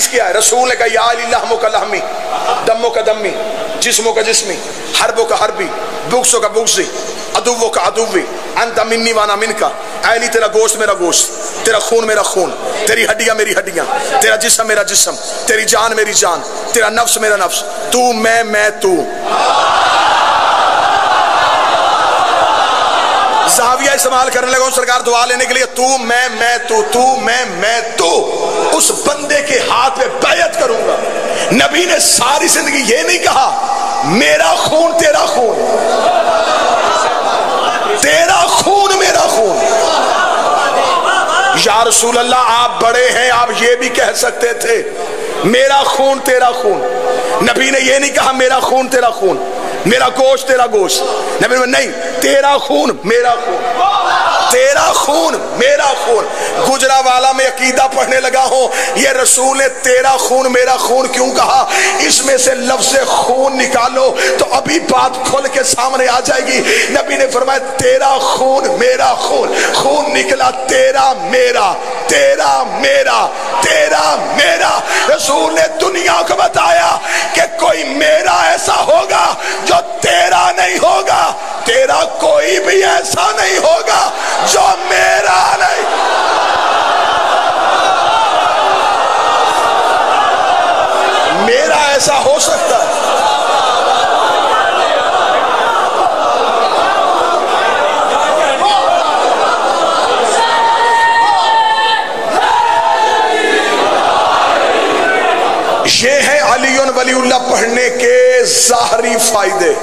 کیا ہے؟ رسول نے کہا یا علی لحمو کا لحمی دمو کا دمی جسموں کا جسمی حربوں کا حربی بغضوں کا بغضی عدووں کا عدوی انت منی وانا من کا، اے علی تیرا گوشت میرا گوشت، تیرا خون میرا خون، تیری ہڈیاں میری ہڈیاں، تیرا جسم میرا جسم، تیری جان میری جان، تیرا نفس میرا نفس، تو میں تو۔ زاویہ استعمال کرنے لگا ہوں سرکار دعا لینے کے لیے، تو میں تو میں تو اس بندے کے ہاتھ میں بیعت کروں گا۔ نبی نے ساری زندگی یہ نہیں کہا میرا خون تیرا خون، تیرا خون میرا خون۔ یا رسول اللہ آپ بڑے ہیں، آپ یہ بھی کہہ سکتے تھے میرا خون تیرا خون۔ نبی نے یہ نہیں کہا میرا خون تیرا خون، میرا گوشت تیرا گوشت، نبی نے نہیں، تیرا خون میرا خون، تیرا خون میرا خون۔ گجرانوالہ میں عقیدہ پڑھنے لگا ہوں، یہ رسول نے تیرا خون میرا خون کیوں کہا؟ اس میں سے لفظ خون نکالو تو ابھی بات کھل کے سامنے آ جائے گی۔ نبی نے فرمایا تیرا خون میرا خون، خون نکلا تیرا میرا، تیرا میرا، تیرا میرا۔ رسول نے دنیا کو بتایا کہ کوئی میرا ایسا ہوگا جو تیرا نہیں ہوگا، تیرا کوئی بھی ایسا نہیں ہوگا جو میرا نہیں۔ میرا ایسا ہو سکتا ہے، یہ ہے علی ولی اللہ پڑھنے کے ظاہری فائدے،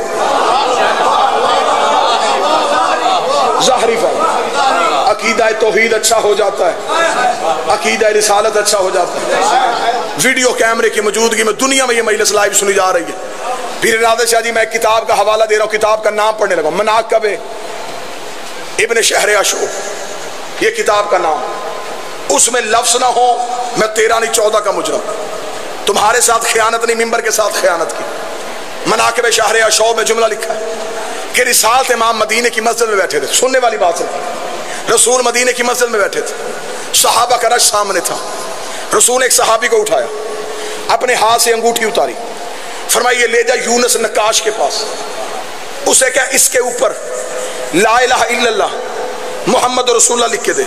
ظاہری فائدے۔ عقیدہ توحید اچھا ہو جاتا ہے، عقیدہ رسالت اچھا ہو جاتا ہے۔ ویڈیو کیمرے کی موجودگی میں دنیا میں یہ مجلس لائیو سنی جا رہی ہے۔ پیر ارادہ شاہ جی میں ایک کتاب کا حوالہ دے رہا ہوں، کتاب کا نام پڑھنے لگا، مناقب ابن شہر اشوف، یہ کتاب کا نام۔ اس میں لفظ نہ ہو میں 13 نہیں 14 کا مجرم، تمہارے ساتھ خیانت نہیں، ممبر کے ساتھ خیانت کی۔ مناقب شہر اشوف میں جملہ لکھا ہے کہ رسالت امام مدینے کی مسجد میں بیٹھے تھے، سننے والی بات ہے، رسول مدینے کی مسجد میں بیٹھے تھے، صحابہ کا رش سامنے تھا، رسول نے ایک صحابی کو اٹھایا، اپنے ہاتھ سے انگوٹھی اتاری، فرمایا یہ لے جا یونس نقاش کے پاس، اسے کہا اس کے اوپر لا الہ الا اللہ محمد رسول اللہ لکھ کے دے۔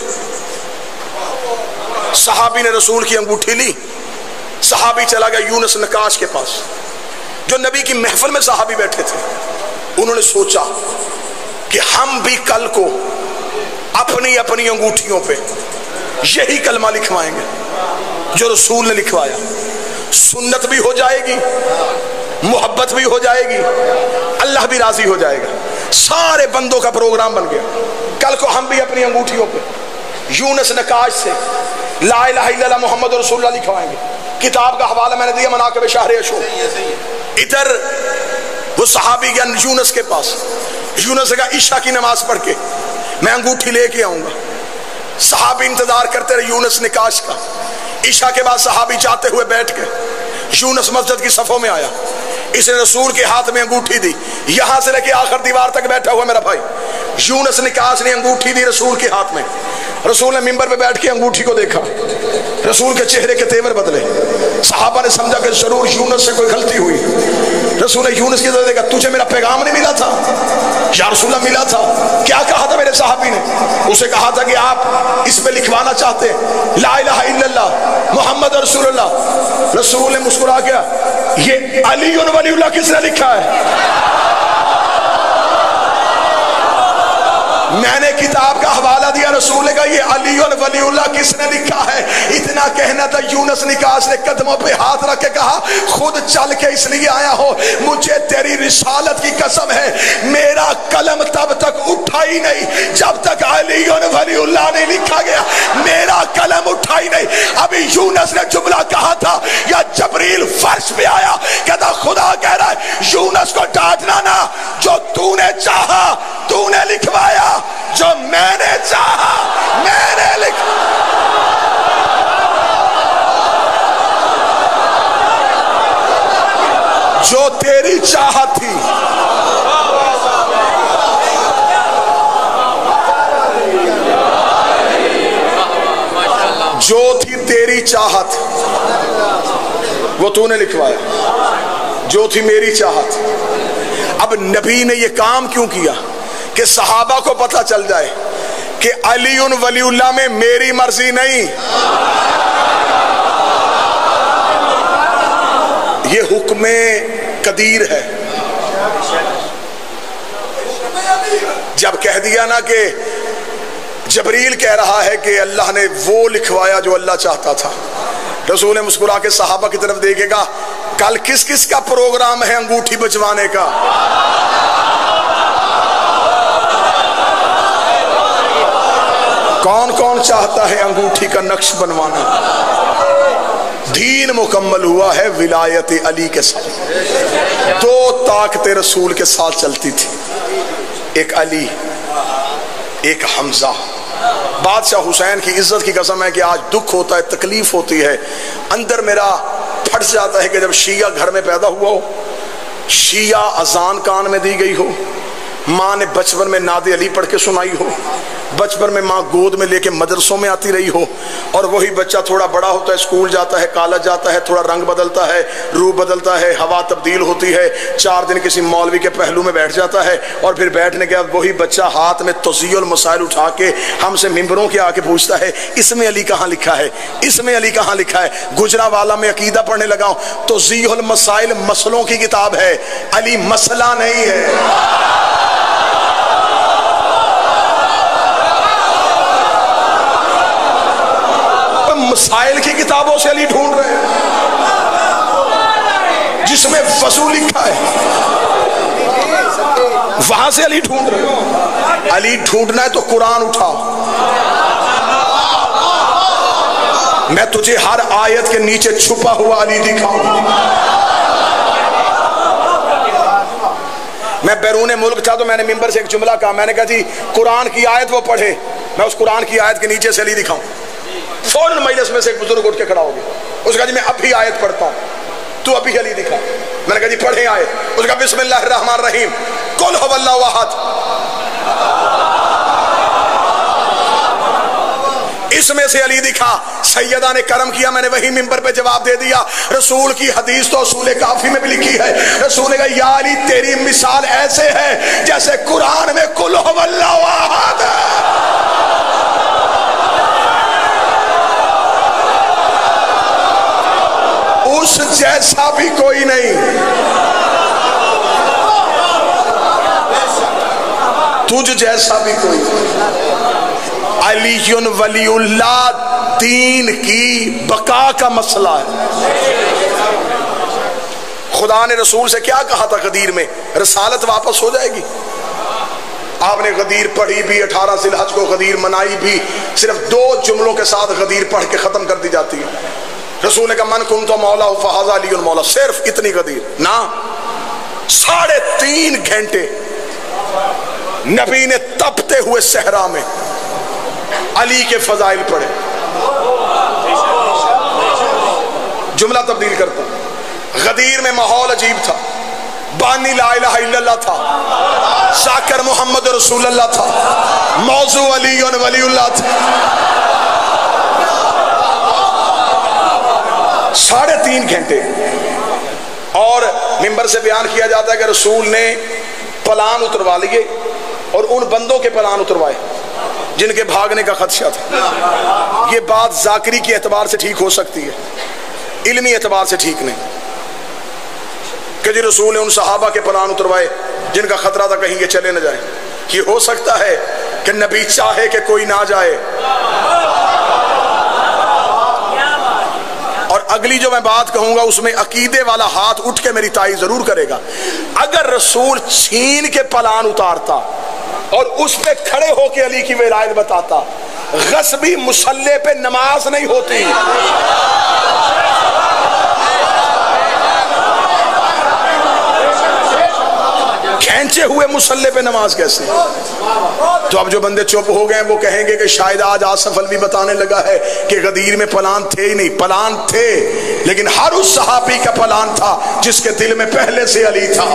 صحابی نے رسول کی انگوٹھی لی، صحابی چلا گیا یونس نقاش کے پاس، جو نبی کی محفل میں صحابی بیٹھے تھے۔ انہوں نے سوچا کہ ہم بھی کل کو اپنی اپنی انگوٹھیوں پہ یہی کلمہ لکھوائیں گے جو رسول نے لکھوایا، سنت بھی ہو جائے گی، محبت بھی ہو جائے گی، اللہ بھی راضی ہو جائے گا۔ سارے بندوں کا پروگرام بن گیا، کل کو ہم بھی اپنی انگوٹھیوں پہ یونس نقاش سے لا الہ الا اللہ محمد رسول اللہ لکھوائیں گے۔ کتاب کا حوالہ میں نے دیا مناقب شہر اشوف۔ ادھر وہ صحابی گیا یونس کے پاس، یونس کا عشاء کی نماز پڑھ کے میں انگوٹھی لے کے آؤں گا۔ صحابی انتظار کرتے رہے یونس نقاش کا۔ عشاء کے بعد صحابی جاتے ہوئے بیٹھ گئے، یونس مسجد کی صفوں میں آیا، اس نے رسول کے ہاتھ میں انگوٹھی دی، یہاں سے لے کے آخر دیوار تک بیٹھا ہوا میرا بھائی۔ یونس نقاش نے انگوٹھی دی رسول کے ہاتھ میں، رسول نے ممبر پہ بیٹھ کے انگوٹھی کو دیکھا، رسول کے چہرے کے تیور بدلے، صحابہ نے سمجھا کہ ضرور یونس سے کوئی غلطی ہوئی۔ رسول نے یونس کی طرف دیکھا، تجھے میرا پیغام نہیں ملا تھا؟ یا رسول اللہ ملا تھا۔ کیا کہا تھا میرے صحابی نے؟ اسے کہا تھا کہ آپ اس پہ لکھوانا چاہتے ہیں لا الہ الا اللہ محمد رسول اللہ۔ رسول نے مسکرا گیا، یہ علی ولی اللہ کس نے لکھا ہے؟ میں نے کتاب کا حوالہ دیا، رسول نے کہا یہ علی ولی اللہ کس نے لکھا ہے؟ اتنا کہنا تھا، یونس نقاش نے قدموں پہ ہاتھ رکھ کے کہا خود چل کے اس لیے آیا ہو، مجھے تیری رسالت کی قسم ہے میرا قلم تب تک اٹھا ہی نہیں جب تک علی ولی اللہ نہیں لکھا گیا، میرا قلم اٹھا ہی نہیں۔ ابھی یونس نے جملہ کہا تھا یا جبریل فرش پہ آیا، کہتا خدا کہہ رہا ہے یونس کو ڈانٹنا نہ، جو تو نے چاہا تو نے لکھوایا، جو میں نے چاہا میں نے لکھا۔ جو تیری چاہت تھی جو تھی تیری چاہت وہ تو نے لکھوایا، جو تھی میری چاہت۔ اب نبی نے یہ کام کیوں کیا کہ صحابہ کو پتہ چل جائے کہ علی ولی اللہ میں میری مرضی نہیں، یہ حکم قدیر ہے۔ جب کہہ دیا نا کہ جبریل کہہ رہا ہے کہ اللہ نے وہ لکھوایا جو اللہ چاہتا تھا، رسول مسکرا کے صحابہ کی طرف دیکھے گا، کل کس کس کا پروگرام ہے انگوٹھی بچوانے کا؟ کون کون چاہتا ہے انگوٹھی کا نقش بنوانا؟ دین مکمل ہوا ہے ولایت علی کے ساتھ۔ دو طاقتیں رسول کے ساتھ چلتی تھی، ایک علی ایک حمزہ۔ بادشاہ حسین کی عزت کی قسم ہے کہ آج دکھ ہوتا ہے، تکلیف ہوتی ہے، اندر میرا پھٹ جاتا ہے کہ جب شیعہ گھر میں پیدا ہوا ہو، شیعہ اذان کان میں دی گئی ہو، ماں نے بچپن میں ناد علی پڑھ کے سنائی ہو، بچپن میں ماں گود میں لے کے مدرسوں میں آتی رہی ہو، اور وہی بچہ تھوڑا بڑا ہوتا ہے، اسکول جاتا ہے، کالج جاتا ہے، تھوڑا رنگ بدلتا ہے، روح بدلتا ہے، ہوا تبدیل ہوتی ہے، 4 دن کسی مولوی کے پہلو میں بیٹھ جاتا ہے، اور پھر بیٹھنے کے بعد وہی بچہ ہاتھ میں توضیح المسائل اٹھا کے ہم سے ممبروں کے آ کے پوچھتا ہے اس میں علی کہاں لکھا ہے، اس میں علی کہاں لکھا ہے۔ گجرانوالہ میں عقیدہ پڑھنے لگا ہوں، توضیح المسائل مسئلوں کی کتاب ہے، علی مسئلہ نہیں ہے۔ مسائل کی کتابوں سے علی ڈھونڈ رہے ہیں جس میں وضو لکھا ہے، وہاں سے علی ڈھونڈ رہے ہیں۔ علی ڈھونڈنا ہے تو قرآن اٹھا، میں تجھے ہر آیت کے نیچے چھپا ہوا علی دکھاؤں۔ میں بیرون ملک تھا تو میں نے ممبر سے ایک جملہ کہا، میں نے کہا جی قرآن کی آیت وہ پڑھے، میں اس قرآن کی آیت کے نیچے سے علی دکھاؤں۔ فوراً مجلس میں سے ایک بزرگ اٹھ کے کھڑا ہو گیا، اس کا جی میں اب بھی آیت پڑھتا ہوں، تو ابھی علی دکھا۔ میں نے کہا جی پڑھیں آیت، اس کا بسم اللہ الرحمن الرحیم قل هو اللہ احد، اس میں سے علی دکھا۔ سیدہ نے کرم کیا، میں نے وہی ممبر پہ جواب دے دیا، رسول کی حدیث تو اصول کافی میں بھی لکھی ہے، رسول نے کہا یا علی تیری مثال ایسے ہے جیسے قرآن میں قل هو اللہ احد ہے۔ اس جیسا بھی کوئی نہیں، تجھ جیسا بھی کوئی نہیں۔ علی ولی اللہ دین کی بقا کا مسئلہ ہے۔ خدا نے رسول سے کیا کہا تھا غدیر میں؟ رسالت واپس ہو جائے گی۔ آپ نے غدیر پڑھی بھی، 18 ذی الحج کو غدیر منائی بھی، صرف 2 جملوں کے ساتھ غدیر پڑھ کے ختم کر دی جاتی ہے۔ رسول نے کہا من کنت مولا فہذا علی المولا، صرف اتنی غدیر نہ 3.5 گھنٹے نبی نے تپتے ہوئے صحرا میں علی کے فضائل پڑھے۔ جملہ تبدیل کرتا ہوں، غدیر میں ماحول عجیب تھا، بانی لا الہ الا اللہ تھا، ذاکر محمد رسول اللہ تھا، موضوع علی ولی اللہ تھا۔ 3.5 گھنٹے، اور ممبر سے بیان کیا جاتا ہے کہ رسول نے پلان اتروا لیے اور ان بندوں کے پلان اتروائے جن کے بھاگنے کا خدشہ تھا۔ یہ بات ذاکری کے اعتبار سے ٹھیک ہو سکتی ہے، علمی اعتبار سے ٹھیک نہیں کہ جی رسول نے ان صحابہ کے پلان اتروائے جن کا خطرہ تھا کہیں یہ چلے نہ جائیں۔ یہ ہو سکتا ہے کہ نبی چاہے کہ کوئی نہ جائے۔ اور اگلی جو میں بات کہوں گا اس میں عقیدے والا ہاتھ اٹھ کے میری تائید ضرور کرے گا۔ اگر رسول چھین کے پلان اتارتا اور اس پہ کھڑے ہو کے علی کی ولایت بتاتا، غصبی مصلی پہ نماز نہیں ہوتی۔ کھینچے ہوئے مصلی پہ نماز کیسے؟ تو اب جو بندے چپ ہو گئے وہ کہیں گے کہ شاید آج آصف الوی بتانے لگا ہے کہ غدیر میں پلان تھے ہی نہیں۔ پلان تھے، لیکن ہر اس صحابی کا پلان تھا جس کے دل میں پہلے سے علی تھا۔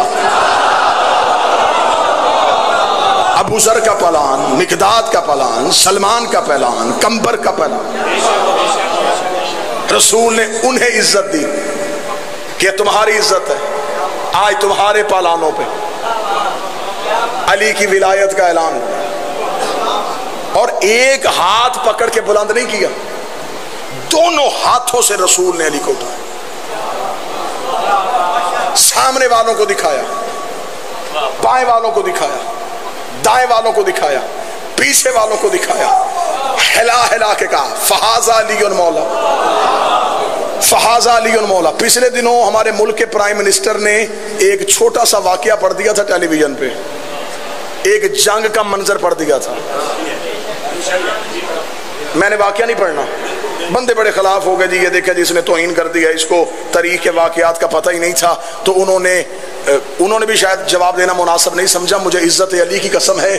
ابو ذر کا پلان، مقداد کا پلان، سلمان کا پلان، کمبر کا پلان، رسول نے انہیں عزت دی۔ کہ تمہاری عزت ہے، آج تمہارے پالانوں پہ علی کی ولایت کا اعلان ہوا، اور ایک ہاتھ پکڑ کے بلند نہیں کیا، دونوں ہاتھوں سے رسول نے علی کو اٹھایا، سامنے والوں کو دکھایا، بائیں والوں کو دکھایا، دائیں والوں کو دکھایا، پیچھے والوں کو دکھایا، ہلا ہلا کے کہا فہذا علی مولا، فہذا علی مولا۔ پچھلے دنوں ہمارے ملک کے پرائم منسٹر نے ایک چھوٹا سا واقعہ پڑھ دیا تھا ٹیلی ویژن پہ، ایک جنگ کا منظر پڑھ دیا تھا، میں نے واقعہ نہیں پڑھنا، بندے بڑے خلاف ہو گئے جی، یہ دیکھا جی اس نے توہین کر دیا، اس کو تاریخ کے واقعات کا پتہ ہی نہیں تھا، تو انہوں نے بھی شاید جواب دینا مناسب نہیں سمجھا۔ مجھے عزت علی کی قسم ہے،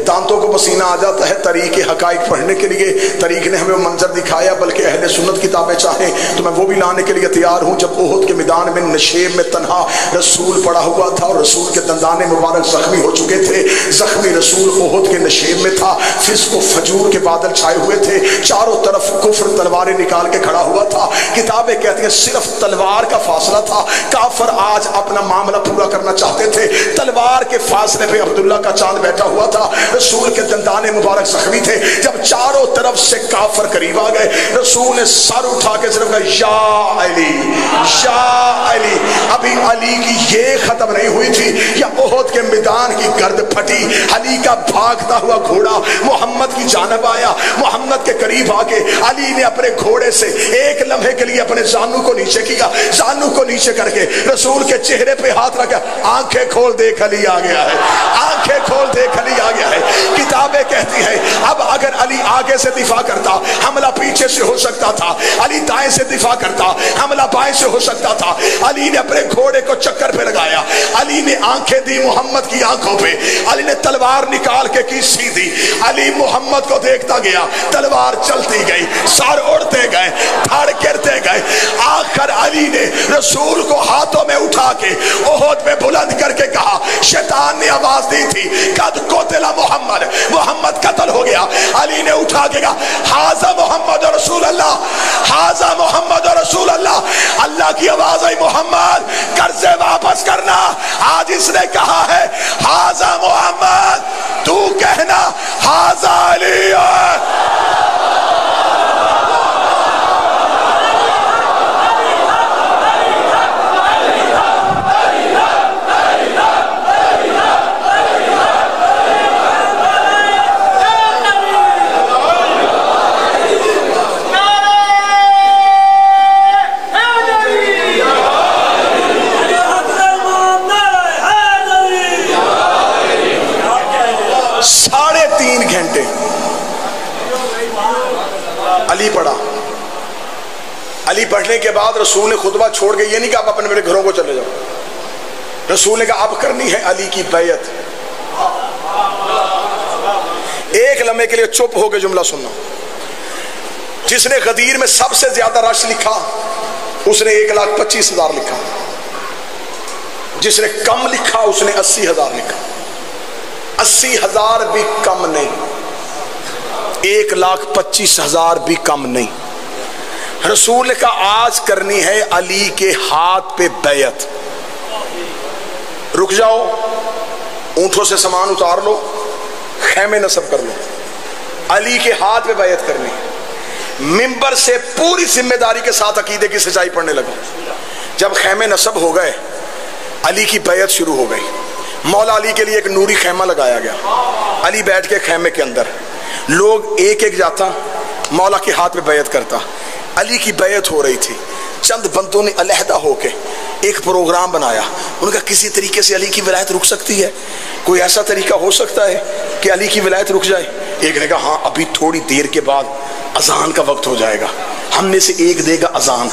دانتوں کو پسینہ آ جاتا ہے تاریخ کے حقائق پڑھنے کے لیے۔ تاریخ نے ہمیں وہ منظر دکھایا، بلکہ اہل سنت کتابیں چاہیں تو میں وہ بھی لانے کے لیے تیار ہوں، جب احد کے میدان میں نشیب میں تنہا رسول پڑا ہوا تھا اور رسول کے دندان مبارک زخمی ہو چکے تھے، زخمی رسول احد کے نشیب میں تھا، فسق و فجور کے بادل چھائے ہوئے تھے، چاروں طرف کفر تلواریں نکال کے کھڑا ہوا تھا۔ کتابیں کہتی ہیں صرف تلوار کا فاصلہ تھا، کافر آج اپنا معاملہ پورا کرنا چاہتے تھے، تلوار کے فاصلے پہ عبداللہ کا چاند بیٹھا ہوا تھا، رسول کے دندان مبارک زخمی تھے۔ جب چاروں طرف سے کافر قریب آ گئے، رسول نے سر اٹھا کے صرف کہا یا علی یا علی۔ ابھی علی کی یہ ختم نہیں ہوئی تھی، یا احد کے میدان کی گرد پھٹی، علی کا بھاگتا ہوا گھوڑا محمد کی جانب آیا، محمد کے قریب آ کے علی نے اپنے گھوڑے سے ایک لمحے کے لیے اپنے زانو کو نیچے کیا، زانو کو نیچے کر کے رسول کے چہرے پہ ہاتھ رکھا، آنکھیں کھول دیکھ علی آ گیا ہے، آنکھیں کھول دیکھ علی آ گیا ہے۔ کتابیں کہتی ہیں اب اگر علی آگے سے دفاع کرتا حملہ پیچھے سے ہو سکتا تھا، علی دائیں سے دفاع کرتا حملہ بائیں سے ہو سکتا تھا۔ علی نے اپنے گھوڑے کو چکر پہ لگایا، علی نے آنکھیں دی محمد کی آنکھوں پہ، علی نے تلوار نکال کے کی سیدھی، علی محمد کو دیکھتا گیا، تلوار چلتی گئی، سار اڑتے گئے، پھاڑ گرتے گئے، آخر علی نے رسول کو ہاتھوں میں اٹھا کے احد میں بلند کر کے کہا، شیطان نے آواز دی تھی قد قتل محمد، محمد قتل ہو گیا۔ علی نے اٹھا کے کہا ھذا محمد رسول اللہ، ھذا محمد رسول اللہ۔ اللہ کی آواز آئی محمد قرضے واپس کرنا، آج اس نے کہا ہے ھذا محمد، تو کہنا ھذا علی۔ علی پڑھا، علی پڑھنے کے بعد رسول نے خطبہ چھوڑ کے یہ نہیں کہا آپ اپنے میرے گھروں کو چلے جاؤ، رسول نے کہا اب کرنی ہے علی کی بیعت۔ ایک لمحے کے لیے چپ ہو کے جملہ سننا، جس نے غدیر میں سب سے زیادہ رش لکھا اس نے 1,25,000 لکھا، جس نے کم لکھا اس نے 80,000 لکھا، 80,000 بھی کم نہیں، 1,25,000 بھی کم نہیں۔ رسول نے کہا آج کرنی ہے علی کے ہاتھ پہ بیعت، رک جاؤ، اونٹوں سے سامان اتار لو، خیمے نصب کر لو، علی کے ہاتھ پہ بیعت کرنی ہے۔ منبر سے پوری ذمہ داری کے ساتھ عقیدے کی سچائی پڑھنے لگا۔ جب خیمے نصب ہو گئے علی کی بیعت شروع ہو گئی، مولا علی کے لیے ایک نوری خیمہ لگایا گیا، علی بیٹھ کے خیمے کے اندر، لوگ ایک ایک جاتا مولا کے ہاتھ میں بیعت کرتا، علی کی بیعت ہو رہی تھی۔ چند بندوں نے علیحدہ ہو کے ایک پروگرام بنایا، ان کا کسی طریقے سے علی کی ولایت رک سکتی ہے، کوئی ایسا طریقہ ہو سکتا ہے کہ علی کی ولایت رک جائے؟ ایک نے کہا ہاں ابھی تھوڑی دیر کے بعد اذان کا وقت ہو جائے گا، ہم میں سے ایک دے گا اذان،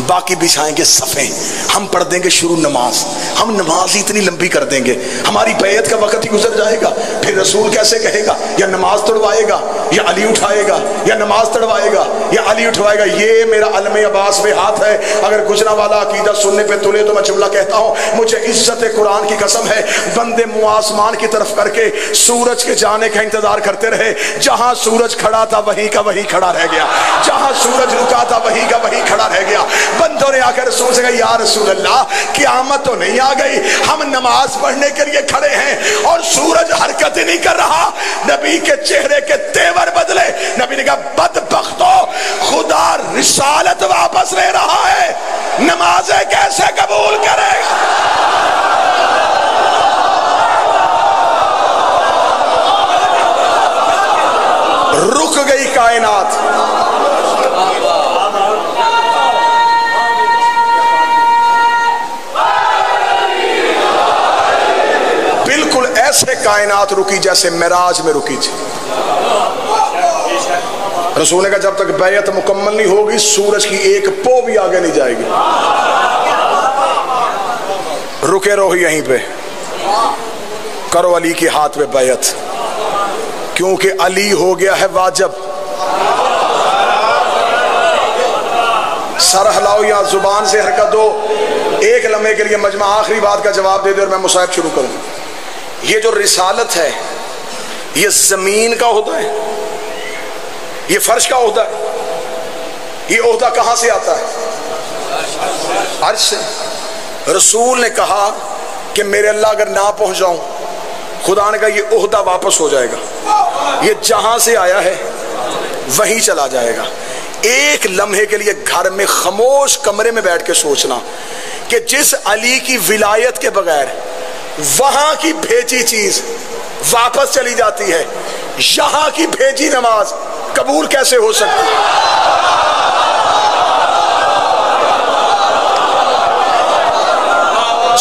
باقی بچھائیں گے صفیں، ہم پڑھ دیں گے شروع نماز، ہم نماز ہی اتنی لمبی کر دیں گے ہماری بیعت کا وقت ہی گزر جائے گا۔ پھر رسول کیسے کہے گا یا نماز توڑوائے گا یا علی اٹھائے گا، یا نماز توڑوائے گا یا علی اٹھوائے گا؟ یہ میرا علم عباس میں ہاتھ ہے، اگر گجرا والا عقیدہ سننے پہ تلے تو میں جملہ کہتا ہوں، مجھے عزت قرآن کی قسم ہے، بندے منہ آسمان کی طرف کر کے سورج کے جانے کا انتظار کرتے رہے، جہاں سورج کھڑا تھا وہیں کا وہیں کھڑا رہ گیا، جہاں سورج رکا تھا وہیں کا وہیں کھڑا رہ گیا۔ بندوں نے آ کر رسول سے کہا یا رسول اللہ قیامت تو نہیں آ گئی, ہم نماز پڑھنے کے لیے کھڑے ہیں اور سورج حرکت ہی نہیں کر رہا. نبی کے چہرے کے تیور بدلے. نبی نے کہا بدبختو, خدا رسالت واپس لے رہا ہے, نمازیں کیسے قبول کرے گا؟ رک گئی کائنات. بالکل ایسے کائنات رکی جیسے معراج میں رکی تھی. رسول نے کہا جب تک بیعت مکمل نہیں ہوگی سورج کی ایک پو بھی آگے نہیں جائے گی. رکے رہو یہیں پہ, کرو علی کے ہاتھ میں بیعت, کیونکہ علی ہو گیا ہے واجب. سر ہلاؤ یا زبان سے حرکت دو, ایک لمحے کے لیے مجمع آخری بات کا جواب دے دے اور میں مصاحب شروع کروں. یہ جو رسالت ہے یہ زمین کا عہدہ ہے, یہ فرش کا عہدہ ہے. یہ عہدہ کہاں سے آتا ہے؟ عرش سے. رسول نے کہا کہ میرے اللہ اگر نہ پہنچ جاؤں, خدا نے کہا یہ عہدہ واپس ہو جائے گا, یہ جہاں سے آیا ہے وہیں چلا جائے گا. ایک لمحے کے لیے گھر میں خاموش کمرے میں بیٹھ کے سوچنا کہ جس علی کی ولایت کے بغیر وہاں کی بھیجی چیز واپس چلی جاتی ہے, یہاں کی بھیجی نماز قبول کیسے ہو سکتی ہے؟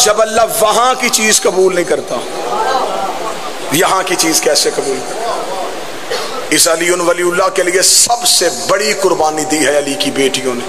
جب اللہ وہاں کی چیز قبول نہیں کرتا, یہاں کی چیز کیسے قبول کرتا؟ اس علی ولی اللہ کے لیے سب سے بڑی قربانی دی ہے علی کی بیٹیوں نے.